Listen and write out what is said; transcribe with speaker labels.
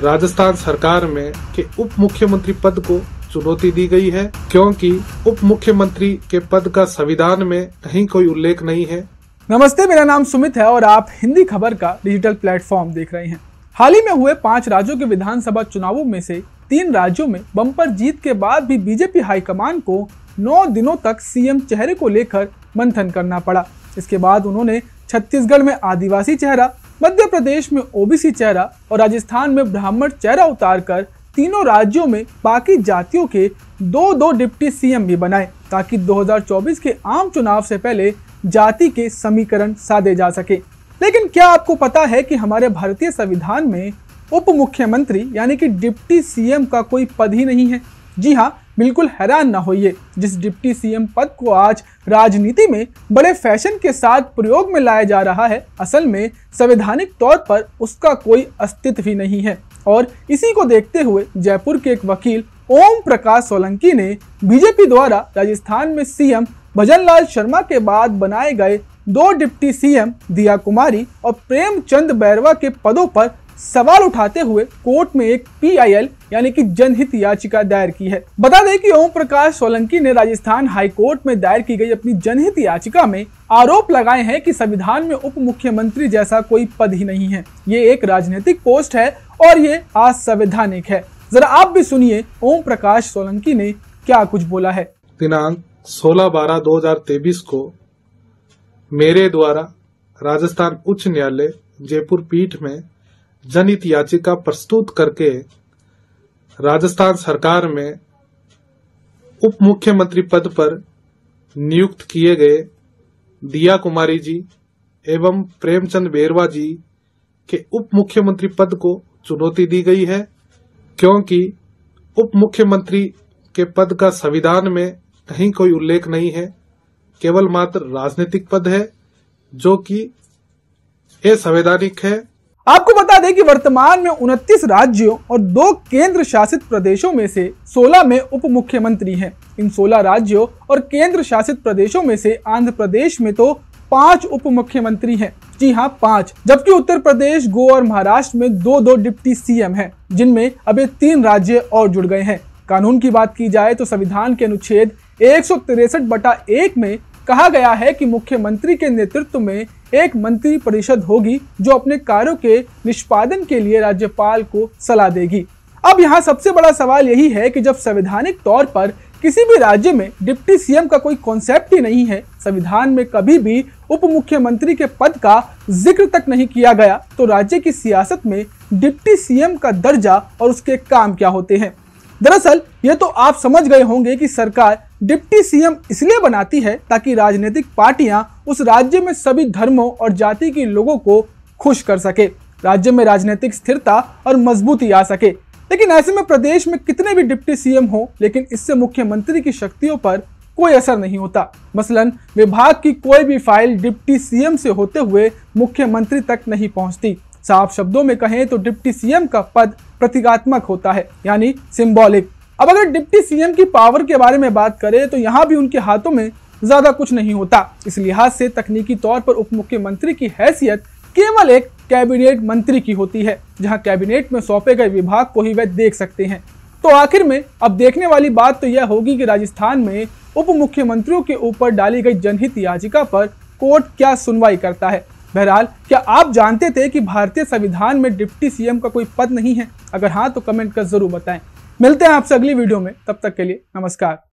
Speaker 1: राजस्थान सरकार में के उप मुख्यमंत्री पद को चुनौती दी गई है, क्योंकि उप मुख्यमंत्री के पद का संविधान में कहीं कोई उल्लेख नहीं है।
Speaker 2: नमस्ते, मेरा नाम सुमित है और आप हिंदी खबर का डिजिटल प्लेटफॉर्म देख रहे हैं। हाल ही में हुए 5 राज्यों के विधानसभा चुनावों में से 3 राज्यों में बम्पर जीत के बाद भी बीजेपी हाईकमान को 9 दिनों तक सीएम चेहरे को लेकर मंथन करना पड़ा। इसके बाद उन्होंने छत्तीसगढ़ में आदिवासी चेहरा, मध्य प्रदेश में ओबीसी चेहरा और राजस्थान में ब्राह्मण चेहरा उतारकर तीनों राज्यों में बाकी जातियों के 2-2 डिप्टी सीएम भी बनाए, ताकि 2024 के आम चुनाव से पहले जाति के समीकरण साधे जा सके। लेकिन क्या आपको पता है कि हमारे भारतीय संविधान में उप मुख्यमंत्री यानी कि डिप्टी सीएम का कोई पद ही नहीं है? जी हाँ, बिल्कुल हैरान ना होइए। जिस डिप्टी सीएम पद को आज राजनीति में बड़े फैशन के साथ प्रयोग में लाया जा रहा है, असल में संवैधानिक तौर पर उसका कोई अस्तित्व ही नहीं है। और इसी को देखते हुए जयपुर के एक वकील ओम प्रकाश सोलंकी ने बीजेपी द्वारा राजस्थान में सीएम भजनलाल शर्मा के बाद बनाए गए 2 डिप्टी सीएम दिया कुमारी और प्रेमचंद बैरवा के पदों पर सवाल उठाते हुए कोर्ट में एक PIL यानी कि जनहित याचिका दायर की है। बता दें कि ओम प्रकाश सोलंकी ने राजस्थान हाई कोर्ट में दायर की गई अपनी जनहित याचिका में आरोप लगाए हैं कि संविधान में उप मुख्यमंत्री जैसा कोई पद ही नहीं है। ये एक राजनीतिक पोस्ट है और ये असंवैधानिक है। जरा आप भी सुनिए ओम प्रकाश सोलंकी ने क्या कुछ बोला है।
Speaker 1: दिनांक 16/12/2023 को मेरे द्वारा राजस्थान उच्च न्यायालय जयपुर पीठ में जनहित याचिका प्रस्तुत करके राजस्थान सरकार में उप मुख्यमंत्री पद पर नियुक्त किए गए दिया कुमारी जी एवं प्रेमचंद बैरवा जी के उप मुख्यमंत्री पद को चुनौती दी गई है, क्योंकि उप मुख्यमंत्री के पद का संविधान में कहीं कोई उल्लेख नहीं है, केवल मात्र राजनीतिक पद है जो कि असंवैधानिक है।
Speaker 2: आपको बता दें कि वर्तमान में 29 राज्यों और 2 केंद्र शासित प्रदेशों में से 16 में उप मुख्यमंत्री हैं। इन 16 राज्यों और केंद्र शासित प्रदेशों में से आंध्र प्रदेश में तो 5 उप मुख्यमंत्री हैं। जी हाँ, 5, जबकि उत्तर प्रदेश, गोवा और महाराष्ट्र में 2-2 डिप्टी सीएम हैं, जिनमें अभी 3 राज्य और जुड़ गए हैं। कानून की बात की जाए तो संविधान के अनुच्छेद 163/1 में कहा गया है कि मुख्यमंत्री के नेतृत्व में एक मंत्री परिषद होगी जो अपने कार्यों के निष्पादन के लिए राज्यपाल को सलाह देगी। अब यहाँ सबसे बड़ा सवाल यही है कि जब संवैधानिक तौर पर किसी भी राज्य में डिप्टी सीएम का कोई कॉन्सेप्ट ही नहीं है, संविधान में कभी भी उप मुख्यमंत्री के पद का जिक्र तक नहीं किया गया, तो राज्य की सियासत में डिप्टी सीएम का दर्जा और उसके काम क्या होते हैं? दरअसल ये तो आप समझ गए होंगे कि सरकार डिप्टी सीएम इसलिए बनाती है ताकि राजनीतिक पार्टियां उस राज्य में सभी धर्मों और जाति के लोगों को खुश कर सके, राज्य में राजनीतिक स्थिरता और मजबूती आ सके। लेकिन ऐसे में प्रदेश में कितने भी डिप्टी सीएम हो, लेकिन इससे मुख्यमंत्री की शक्तियों पर कोई असर नहीं होता। मसलन विभाग की कोई भी फाइल डिप्टी सीएम से होते हुए मुख्यमंत्री तक नहीं पहुंचती। साफ शब्दों में कहें तो डिप्टी सीएम का पद प्रतीकात्मक होता है, यानी सिंबॉलिक। अब अगर डिप्टी सीएम की पावर के बारे में बात करें तो यहाँ भी उनके हाथों में ज्यादा कुछ नहीं होता। इस लिहाज से तकनीकी तौर पर उप मुख्यमंत्री की हैसियत केवल एक कैबिनेट मंत्री की होती है, जहाँ कैबिनेट में सौंपे गए विभाग को ही वे देख सकते हैं। तो आखिर में अब देखने वाली बात तो यह होगी कि राजस्थान में उप मुख्यमंत्रियों के ऊपर डाली गई जनहित याचिका पर कोर्ट क्या सुनवाई करता है। बहरहाल, क्या आप जानते थे कि भारतीय संविधान में डिप्टी सीएम का कोई पद नहीं है? अगर हाँ तो कमेंट कर जरूर बताएं। मिलते हैं आपसे अगली वीडियो में, तब तक के लिए नमस्कार।